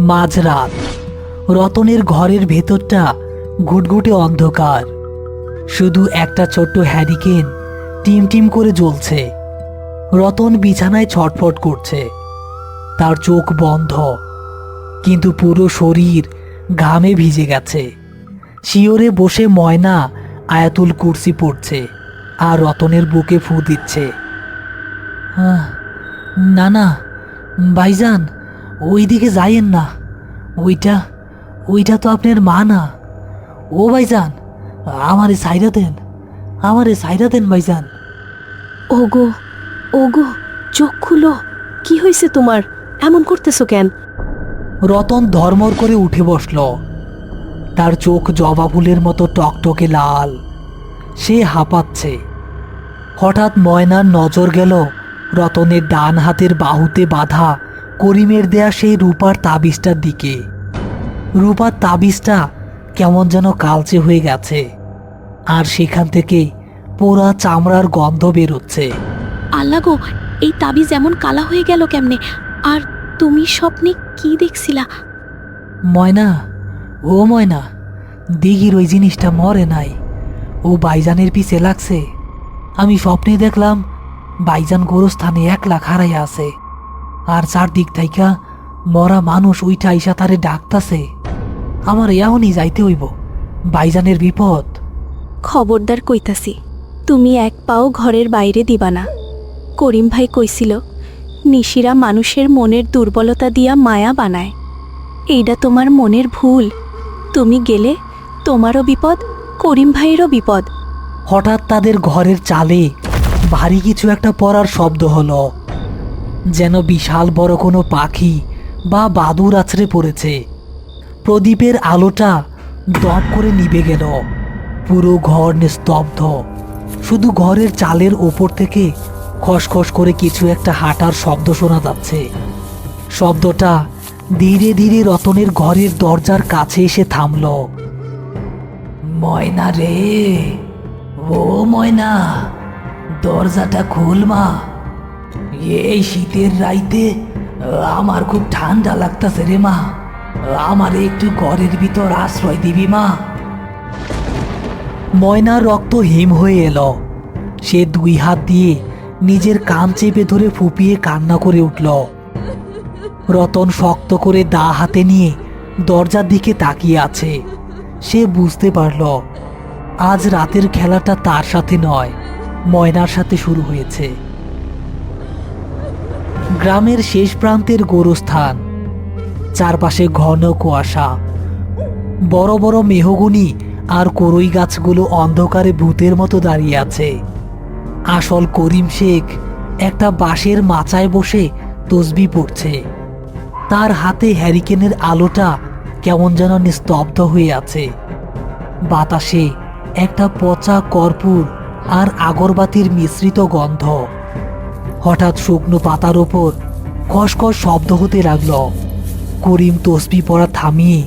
মাঝরাত। রতনের ঘরের ভেতরটা ঘুটঘুটে অন্ধকার। শুধু একটা ছোট্ট হ্যারিকেন টিম টিম করে জ্বলছে। রতন বিছানায় ছটফট করছে। তার চোখ বন্ধ, কিন্তু পুরো শরীর ঘামে ভিজে গেছে। শিয়রে বসে ময়না আয়াতুল কুরসি পড়ছে আর রতনের বুকে ফু দিচ্ছে। না না ভাইজান, ওই দিকে যাইয়েন না। ওইটা ওইটা তো আপনার মা না। ও ভাইজান, আমারে সাইরা দেন, আমারে সাইরা দেন ভাইজান। ওগো ওগো, চোখ খুলো, কি হয়েছে তোমার? এমন করতেছো কেন? রতন ধর্মর করে উঠে বসল। তার চোখ জবা ফুলের মতো টকটকে লাল। সে হাঁপাচ্ছে। হঠাৎ ময়নার নজর গেল রতনের ডান হাতের বাহুতে বাঁধা করিমের দেয়া সেই রূপার তাবিজটার দিকে। রূপার তাবিজটা কেমন যেন কালচে হয়ে গেছে, আর সেখান থেকে পোড়া চামড়ার গন্ধ বেরোচ্ছে। আল্লাহ গো, এই তাবিজ এমন কালা হয়ে গেল কেমনে? আর তুমি স্বপ্নে কি দেখছিলা? ময়না, ও ময়না, দিঘির ওই জিনিসটা মরে নাই, ও বাইজানের পিছে লাগছে। আমি স্বপ্নে দেখলাম বাইজান গোরস্থানে 1 লাখ হারাইয়া আছে, আর চারদিক থাইকা মরা মানুষ উইঠা আইসা তারে ডাকতাছে। আমার এখনই যাইতে হইব, বাইজানের বিপদ। খবরদার কইতাছি, তুমি এক পাও ঘরের বাইরে দিবা না। করিম ভাই কইছিল, নিশিরা মানুষের মনের দুর্বলতা দিয়া মায়া বানায়। এইটা তোমার মনের ভুল। তুমি গেলে তোমারও বিপদ, করিম ভাইয়েরও বিপদ। হঠাৎ তাদের ঘরের চালে ভারী কিছু একটা পড়ার শব্দ হলো, যেন বিশাল বড় কোনো পাখি বা বাদুড় আছড়ে পড়েছে। প্রদীপের আলোটা দপ করে নিভে গেল। পুরো ঘর নিস্তব্ধ। শুধু ঘরের চালের ওপর থেকে খসখস করে কিছু একটা হাঁটার শব্দ শোনা যাচ্ছে। শব্দটা ধীরে ধীরে রতনের ঘরের দরজার কাছে এসে থামল। ময়না রে, ও ময়না, দরজাটা খোল মা। এই শীতের রাইতে আমার খুব ঠান্ডা লাগতাছে রে মা। আমারে একটু ঘরের ভিতর আশ্রয় দিবি মা। ময়নার রক্ত হিম হয়ে এলো। সে 2 হাত দিয়ে নিজের কান চেপে ধরে ফুপিয়ে কান্না করে উঠল। রতন শক্ত করে দা হাতে নিয়ে দরজার দিকে তাকিয়ে আছে। সে বুঝতে পারল আজ রাতের খেলাটা তার সাথে নয়, ময়নার সাথে শুরু হয়েছে। গ্রামের শেষ প্রান্তের গোরস্থান। চারপাশে ঘন কুয়াশা। বড় বড় মেহগনি আর করই গাছগুলো অন্ধকারে ভূতের মতো দাঁড়িয়ে আছে। আসল করিম শেখ একটা বাঁশের মাচায় বসে তসবি পড়ছে। তার হাতে হ্যারিকেনের আলোটা কেমন যেন নিস্তব্ধ হয়ে আছে। বাতাসে একটা পচা কর্পূর আর আগরবাতির মিশ্রিত গন্ধ। হঠাৎ শুকনো পাতার ওপর খসখস শব্দ হতে লাগলো। করিম তসবি পড়া থামিয়ে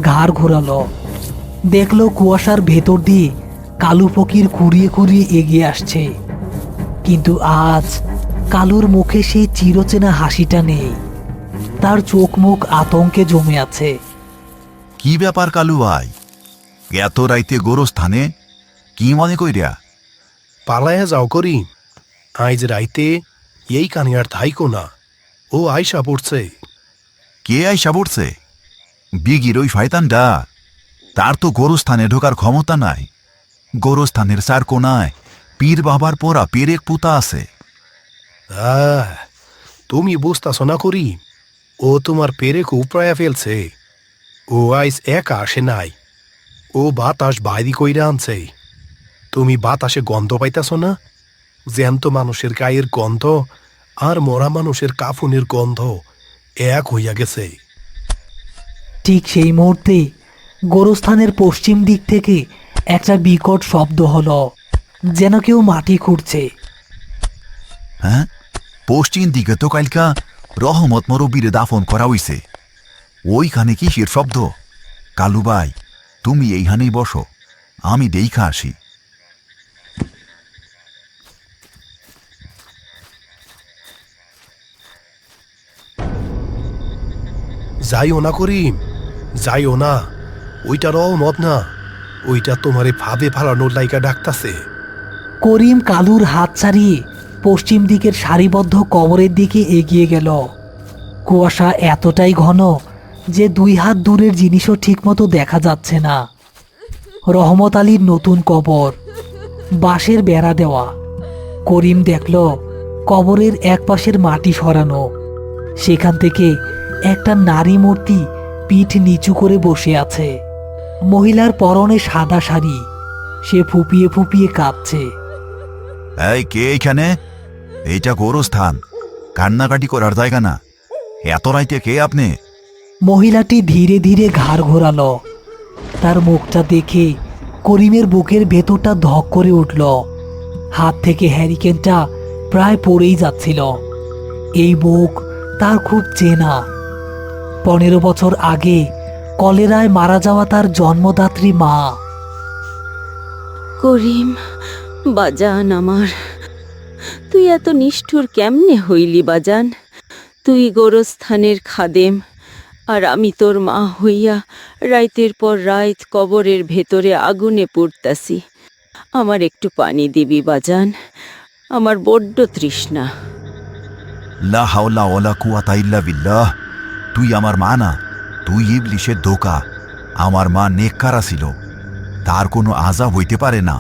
ঘাড় ঘোরালো। দেখলো কুয়াশার ভেতর দিয়ে কালু ফকির খুঁড়িয়ে খুঁড়িয়ে এগিয়ে আসছে। কিন্তু আজ কালুর মুখে সেই চিরচেনা হাসিটা নেই। তার চোখ মুখ আতঙ্কে জমে আছে। কি ব্যাপার কালু ভাই, এত রাইতে গোরস্থানে কি মনে কইরা? পালায়া যাও করি, আইজ রাইতে এই কানিয়ার থাইকো না, ও আইসা পড়ছে। কে আইসা পড়ছে? বিগির ওই শয়তানটা। তার তো গোরস্থানে ঢোকার ক্ষমতা নাই। গোরস্থানের 4 কোনায় পীর বাবার পরা পেরেক পুতা আছে। তুমি বুঝতাছ না করি, ও তোমার পেরেক উপড়ায়া ফেলছে। ও আইস একা আসে নাই, ও বাতাস বাইরি কইরা আনছে। তুমি বাতাসে গন্ধ পাইতাছ না? জ্যান্ত মানুষের গায়ের গন্ধ আর মরা মানুষের কাফুনের গন্ধ এক হইয়া গেছে। ঠিক সেই মুহূর্তে গোরস্থানের পশ্চিম দিক থেকে একটা বিকট শব্দ হলো, যেন কেউ মাটি খুঁড়ছে। হ্যাঁ, পশ্চিম দিকে তো কালকা রহমত মরবিরে দাফন করা হইছে। ওইখানে কিসের শব্দ? কালু ভাই, তুমি এইখানেই বসো, আমি দেইখা আসি। যাইও না করিম, যাইও না। ওইটা রহমত না, ওইটা তোমারে ভাবে ফালানোর লাইকা ডাকতাছে। করিম কালুর হাত ছাড়িয়ে পশ্চিম দিকের সারিবদ্ধ কবরের দিকে এগিয়ে গেল। কুয়াশা এতটাই ঘন যে 2 হাত দূরের জিনিসও ঠিকমতো দেখা যাচ্ছে না। রহমত আলীর নতুন কবর, বাঁশের বেড়া দেওয়া। করিম দেখল কবরের এক পাশের মাটি সরানো, সেখান থেকে একটা নারী মূর্তি পিঠ নিচু করে বসে আছে। মহিলার পরনে সাদা শাড়ি, সে ফুপিয়ে ফুপিয়ে কাঁদছে। এই কে এইখানে? এইটা গোরস্থান, কান্নাকাটি করার জায়গা না। এত রাইতে কে আপনি? মহিলাটি ধীরে ধীরে ঘাড় ঘোরালো। তার মুখটা দেখে করিমের বুকের ভেতরটা ধক করে উঠল। হাত থেকে হ্যারিকেনটা প্রায় পড়েই যাচ্ছিল। এই মুখ তার খুব চেনা। 15 বছর আগে কলেরায় মারা যাওয়া তার জন্মদাত্রী মা। করিম বাজান আমার, তুই এত নিষ্ঠুর কেমনে হইলি বাজান? তুই গোরস্থানের খাদেম, আর আমি তোর মা হইয়া রাইতের পর রাইত কবরের ভেতরে আগুনে পুড়তাছি। আমার একটু পানি দিবি বাজান, আমার বড্ড তৃষ্ণা। লা হাওলা ওয়ালা কুওয়াতা ইল্লা বিল্লাহ। তুই আমার মা না, তুই ইবলিশের ধোঁকা। আমার মা নেককারা ছিল, তার কোনো আযাব হইতে পারে না।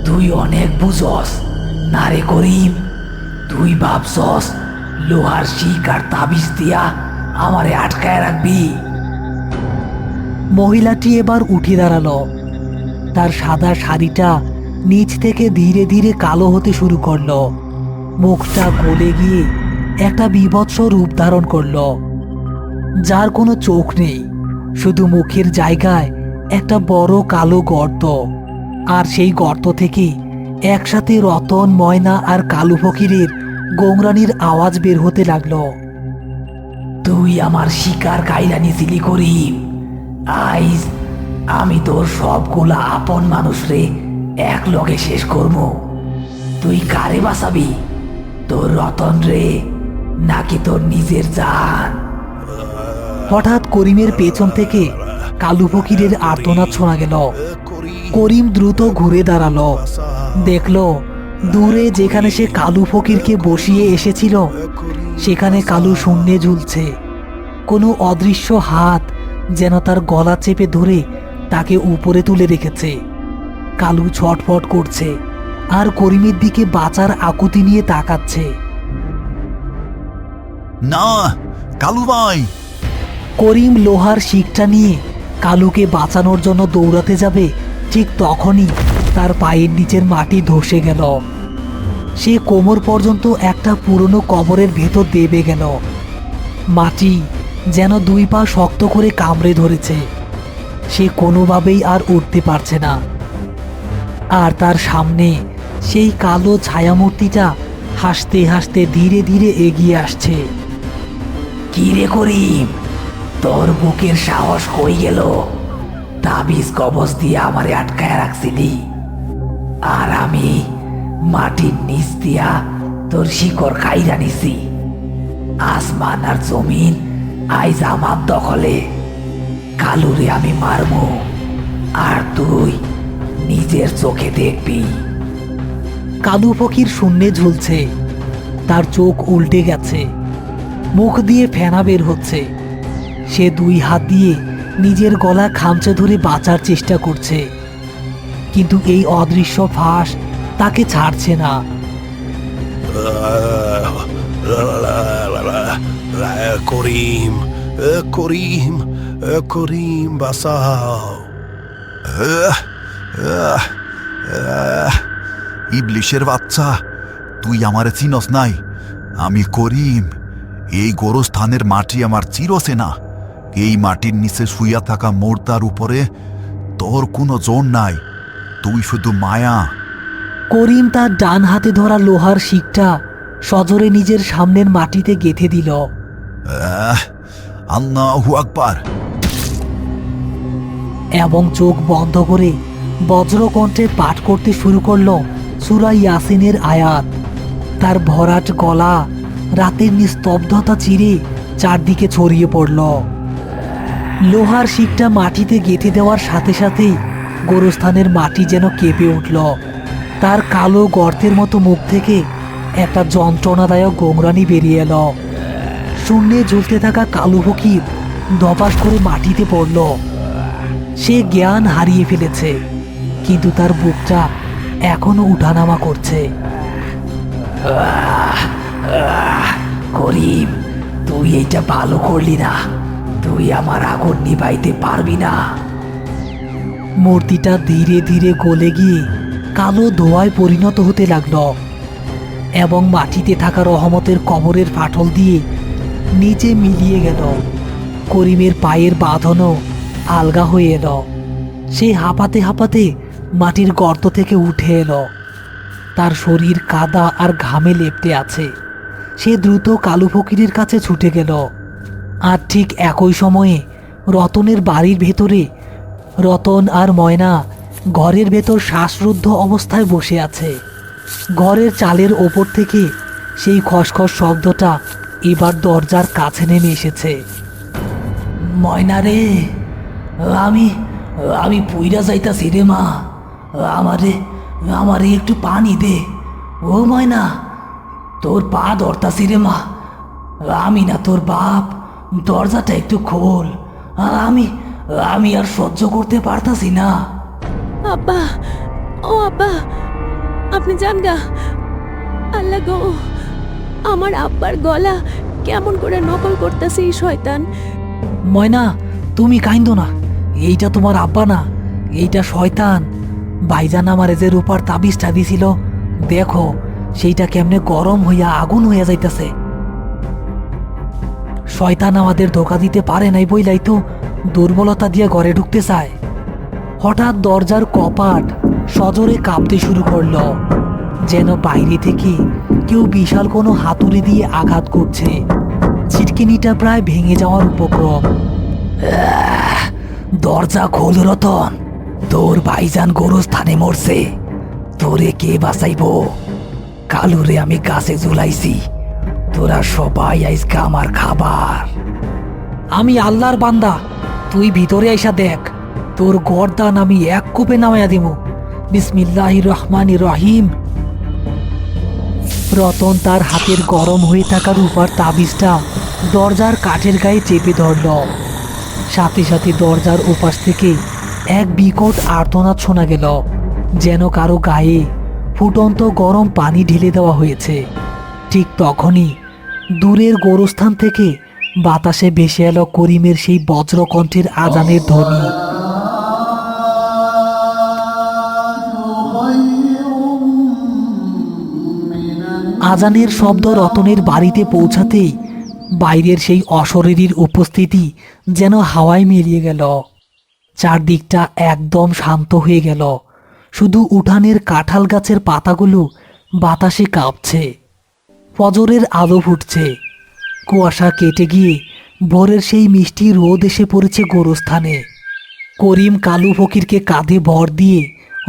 তুই অনেক বুঝস না রে করিম। তুই ভাবছস লোহার শিক আর তাবিজ দিয়া আমারে আটকায় রাখবি। মহিলাটি এবার উঠে দাঁড়ালো। তার সাদা শাড়িটা নিচ থেকে ধীরে ধীরে কালো হতে শুরু করলো। মুখটা গলে গিয়ে একটা বীভৎস রূপ ধারণ করলো, যার কোনো চোখ নেই, শুধু মুখের জায়গায় একটা বড় কালো গর্ত। আর সেই গর্ত থেকে একসাথে রতন, ময়না আর কালু ফকিরের গোংরানির আওয়াজ বের হতে লাগলো। তুই আমার শিকার কাইরা নিছিলি করিম। আইজ আমি তোর সবগুলা আপন মানুষ রে এক লগে শেষ করবো। তুই কারে বাঁচাবি, তোর রতন রে নাকি তোর নিজের জান? হঠাৎ করিমের পেছন থেকে কালু ফকিরের আর্তনাদ শোনা গেল। করিম দ্রুত ঘুরে দাঁড়ালো, দেখলো দূরে যেখানে সে কালু ফকিরকে বসিয়ে এসেছিল সেখানে কালু শূন্যে ঝুলছে। কোনো অদৃশ্য হাত যেন তার গলা চেপে ধরে তাকে উপরে তুলে রেখেছে। কালু ছটফট করছে আর করিমের দিকে বাঁচার আকুতি নিয়ে তাকাচ্ছে। না কালু ভাই! করিম লোহার শিকটা নিয়ে কালুকে বাঁচানোর জন্য দৌড়াতে যাবে, ঠিক তখনই তার পায়ের নিচের মাটি ধসে গেল। সে কোমর পর্যন্ত একটা পুরনো কবরের ভেতর দেবে গেল। মাটি যেন 2 পা শক্ত করে কামড়ে ধরেছে। সে কোনোভাবেই আর উঠতে পারছে না। আর তার সামনে সেই কালো ছায়ামূর্তিটা হাসতে হাসতে ধীরে ধীরে এগিয়ে আসছে। কি রে করিম, তোর বুকের সাহস কই গেল? তাবিজ কবজ দিয়ে আমারে আটকায় রাখছিলি, আর আমি মাটির নিচ দিয়া তোর শিকড় খাইরা নিছি। আসমান আর জমিন আইজ আমার দখলে। কালুরে আমি মারবো, আর তুই নিজের চোখে দেখবি। কালু ফকির শূন্যে ঝুলছে, তার চোখ উল্টে গেছে, মুখ দিয়ে ফেনা বের হচ্ছে। সে 2 হাত দিয়ে নিজের গলা খামচে ধরে বাঁচার চেষ্টা করছে, কিন্তু এই অদৃশ্য ফাঁস তাকে ছাড়ছে না। করিম, করিম, করিম বাঁচাও। ইবলিশের বাচ্চা, তুই আমারে চিনস নাই। আমি করিম। এই গোরস্থানের মাটি আমার চিরচেনা। এই মাটির নিচে শুইয়া থাকা মোর্দার উপরে তোর কোনো জোর নাই, তুই শুধু মায়া। করিম তার ডান হাতে ধরা লোহার শিকটা সজোরে নিজের সামনের মাটিতে গেঁথে দিল। আল্লাহু আকবার! এবং চোখ বন্ধ করে বজ্রকণ্ঠে পাঠ করতে শুরু করলো সূরা ইয়াসিনের আয়াত। তার ভরাট গলা রাতের নিস্তব্ধতা চিরে চারদিকে ছড়িয়ে পড়ল। লোহার শিকটা মাটিতে গেঁথে দেওয়ার সাথে সাথেই গোরস্থানের মাটি যেন কেঁপে উঠল। তার কালো গর্তের মতো মুখ থেকে একটা যন্ত্রণাদায়ক গোংরানি বেরিয়ে এলো। শূন্যে ঝুলতে থাকা কালু ফকির ধপাস করে মাটিতে পড়ল। সে জ্ঞান হারিয়ে ফেলেছে, কিন্তু তার বুকটা এখনো উঠানামা করছে। করিম, তুই এটা ভালো করলি না। তুই আমার আগুন নিভাইতে পারবি না। মূর্তিটা ধীরে ধীরে গলে গিয়ে কালো ধোঁয়ায় পরিণত হতে লাগলো এবং মাটিতে থাকা রহমতের কবরের ফাটল দিয়ে নিচে মিলিয়ে গেল। করিমের পায়ের বাঁধনও আলগা হয়ে এলো। সে হাঁপাতে হাঁপাতে মাটির গর্ত থেকে উঠে এলো। তার শরীর কাদা আর ঘামে লেপ্টে আছে। সে দ্রুত কালু ফকিরের কাছে ছুটে গেল। আর ঠিক একই সময়ে রতনের বাড়ির ভেতরে রতন আর ময়না ঘরের ভেতর শ্বাসরুদ্ধ অবস্থায় বসে আছে। ঘরের চালের ওপর থেকে সেই খসখস শব্দটা এবার দরজার কাছে নেমে এসেছে। ময়না রে, আমি আমি পুইরা যাইতাছি রে মা। আমারে একটু পানি দে। ও ময়না, তোর পা ধরতাছি রে মা। আমি না তোর বাপ, দরজাটা একটু খোল। আমি আর সহ্য করতে পারতাছি না। আব্বা, ও আব্বা, আপনি যান গা। আল্লাহ গো, আমার আব্বার গলা কেমন করে নকল করতেছে এই শয়তান। ময়না, তুমি কাইন্দো না। এইটা তোমার আব্বা না, এইটা শয়তান। ভাইজান আমারে যে রূপার তাবিজটা দিছিল, দেখো সেইটা কেমনে গরম হইয়া আগুন হইয়া যাইতাছে। শয়তান আমাদের ধোকা দিতে পারে নাই বইলাই তো দুর্বলতা দিয়ে ঘরে ঢুকতে চায়। হঠাৎ দরজার কপাট সজোরে কাঁপতে শুরু করলো, যেন বাইরে থেকে কেউ বিশাল কোনো হাতুড়ি দিয়ে আঘাত করছে। ছিটকিনিটা প্রায় ভেঙে যাওয়ার উপক্রম। দরজা খোল রতন, তোর ভাইজান গোরস্থানে মরছে। তোরে কে বাঁচাইব? কালুরে আমি গাছে ঝুলাইছি। তোরা সবাই আইসকা আমার খাবার। আমি আল্লাহর বান্দা, তুই ভিতরে আইসা দেখ। তোর গর্দান আমি এক কোপে নামাইয়া দিব। বিসমিল্লাহির রহমানির রহিম। রতন তার হাতের গরম হয়ে থাকা রূপার তাবিজটা দরজার কাঠের গায়ে চেপে ধরল। সাথে সাথে দরজার ওপাশ থেকে এক বিকট আর্তনাদ শোনা গেল, যেন কারো গায়ে ফুটন্ত গরম পানি ঢেলে দেওয়া হয়েছে। ঠিক তখনই দূরের গোরস্থান থেকে বাতাসে ভেসে এলো করিমের সেই বজ্রকণ্ঠের আজানের ধ্বনি। আজানের শব্দ রতনের বাড়িতে পৌঁছাতেই বাইরের সেই অশরীরীর উপস্থিতি যেন হাওয়ায় মিলিয়ে গেল। চারদিকটা একদম শান্ত হয়ে গেল। শুধু উঠানের কাঁঠাল গাছের পাতাগুলো বাতাসে কাঁপছে। ফজরের আলো ফুটছে। কুয়াশা কেটে গিয়ে ভোরের সেই মিষ্টি রোদ এসে পড়েছে গোরস্থানে। করিম কালু ফকিরকে কাঁধে ভর দিয়ে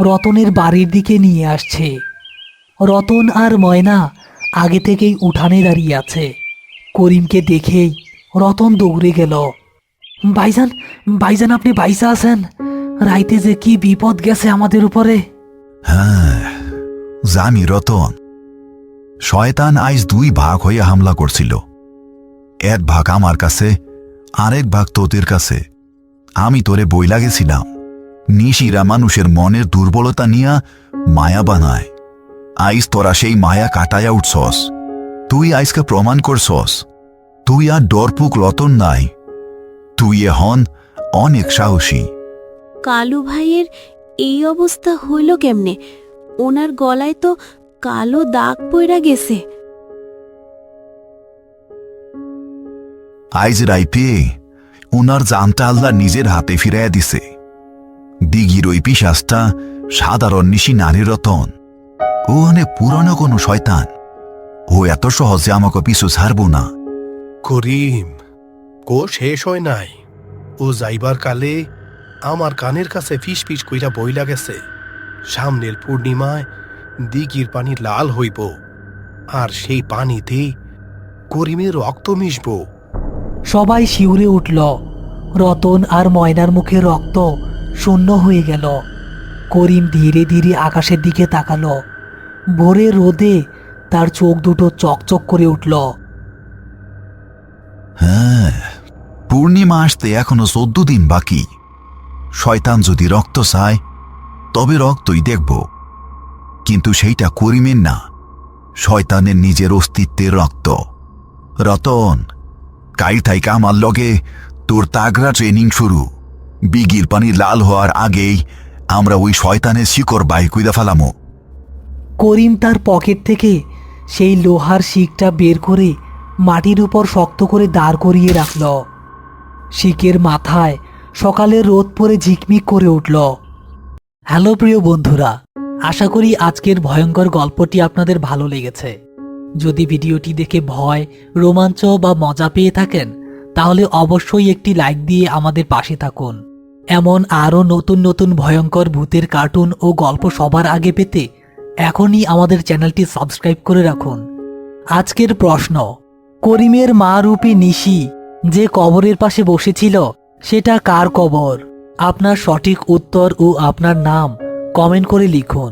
রতনের বাড়ির দিকে নিয়ে আসছে। রতন আর ময়না আগে থেকেই উঠানে দাঁড়িয়ে আছে। করিমকে দেখেই রতন দৌড়ে গেল। ভাইজান, ভাইজান, আপনি বাইসা আছেন? রাইতে যে কি বিপদ গেছে আমাদের উপরে। হ্যাঁ জানি রতন, শয়তান আইজ দুই ভাগ হইয়া হামলা করছিল। এক ভাগ আমার কাছে, আরেক ভাগ তোদের কাছে। আমি তোরে বইলা গেছিলাম, নিশিরা মানুষের মনের দুর্বলতা নিয়া মায়া বানায়। আইজ তোরা সেই মায়া কাটায়া উঠছস। তুই আইজকে প্রমাণ করছস তুই আর ডরপুক রতন নাই, তুই এখন অনেক সাহসী। কালু ভাইয়ের এই অবস্থা হইল কেমনে? ওনার গলায় তো কালো দাগ পইরা গেছে। আইজ রাইপে ওনার জানটা আল্লাহ নিজের হাতে ফিরাইয়া দিছে। দিঘির ওই পিশাচটা সাধারণ নিশি নারী রতন। ও অনেক পুরনো কোনো শয়তান। ও এত সহজে আমাকে পিছু ছাড়ব না। করিম, ও শেষ হয় নাই। ও যাইবার কালে আমার কানের কাছে ফিস ফিস কইরা বইলা গেছে, সামনের পূর্ণিমায় দিঘির পানি লাল হইব, আর সেই পানিতে করিমের রক্ত মিশবো। সবাই শিউরে উঠল। রতন আর ময়নার মুখে রক্ত শূন্য হয়ে গেল। করিম ধীরে ধীরে আকাশের দিকে তাকালো। ভোরের রোদে তার চোখ দুটো চকচক করে উঠল। হ্যাঁ, পূর্ণিমা আসতে এখনো 14 দিন বাকি। শয়তান যদি রক্ত চায় তবে রক্তই দেখব, কিন্তু সেইটা করিমের না, শয়তানের নিজের অস্তিত্বের রক্ত। রতন, কাল থেকে আমার লগে তোর তাগড়া ট্রেনিং শুরু। বিগির পানি লাল হওয়ার আগেই আমরা ওই শয়তানের শিকড় বাই কইরা ফেলামো। করিম তার পকেট থেকে সেই লোহার শিকটা বের করে মাটির উপর শক্ত করে দাঁড় করিয়ে রাখল। শিকের মাথায় সকালের রোদ পড়ে ঝিকমিক করে উঠল। হ্যালো প্রিয় বন্ধুরা, আশা করি আজকের ভয়ঙ্কর গল্পটি আপনাদের ভালো লেগেছে। যদি ভিডিওটি দেখে ভয়, রোমাঞ্চ বা মজা পেয়ে থাকেন তাহলে অবশ্যই একটি লাইক দিয়ে আমাদের পাশে থাকুন। এমন আরও নতুন নতুন ভয়ঙ্কর ভূতের কার্টুন ও গল্প সবার আগে পেতে এখনই আমাদের চ্যানেলটি সাবস্ক্রাইব করে রাখুন। আজকের প্রশ্ন, করিমের মা রূপী নিশি যে কবরের পাশে বসেছিল সেটা কার কবর? আপনার সঠিক উত্তর ও আপনার নাম কমেন্ট করে লিখুন।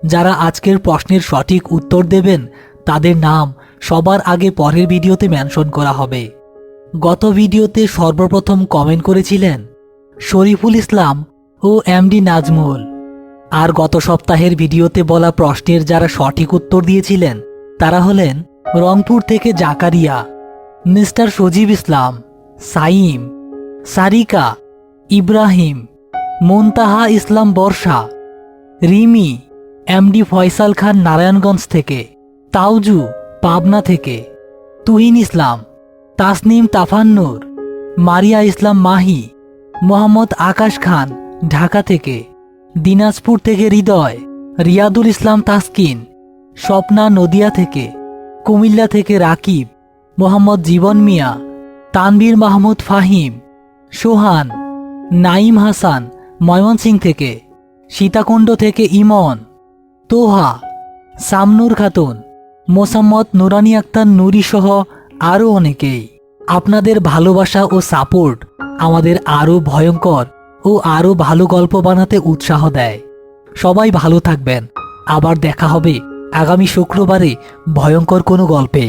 যারা আজকের প্রশ্নের সঠিক উত্তর দেবেন তাদের নাম সবার আগে পরের ভিডিওতে মেনশন করা হবে। গত ভিডিওতে সর্বপ্রথম কমেন্ট করেছিলেন শরীফুল ইসলাম ও এমডি নাজমুল। আর গত সপ্তাহের ভিডিওতে বলা প্রশ্নের যারা সঠিক উত্তর দিয়েছিলেন তারা হলেন রংপুর থেকে জাকারিয়া, মিস্টার সজীব ইসলাম, সাইম, সারিকা, ইব্রাহিম, মুনতাহা ইসলাম বর্ষা, রিমি, এমডি ফয়সাল খান নারায়ণগঞ্জ থেকে, তাউজু পাবনা থেকে, তুহিন ইসলাম, তাসনিম তাফান্নুর, মারিয়া ইসলাম মাহি, মোহাম্মদ আকাশ খান ঢাকা থেকে, দিনাজপুর থেকে হৃদয়, রিয়াদুল ইসলাম তাসকিন, স্বপ্না নদিয়া থেকে, কুমিল্লা থেকে রাকিব, মোহাম্মদ জীবন মিয়া, তানভীর মাহমুদ ফাহিম, সোহান, নাইম হাসান ময়মনসিংহ থেকে, সীতাকুণ্ড থেকে ইমন, তোহা, সামনুর খাতুন, মোসাম্মদ নুরানি আক্তার নুরি সহ আরও অনেকেই। আপনাদের ভালোবাসা ও সাপোর্ট আমাদের আরও ভয়ঙ্কর ও আরও ভালো গল্প বানাতে উৎসাহ দেয়। সবাই ভালো থাকবেন। আবার দেখা হবে আগামী শুক্রবারে ভয়ঙ্কর কোনো গল্পে।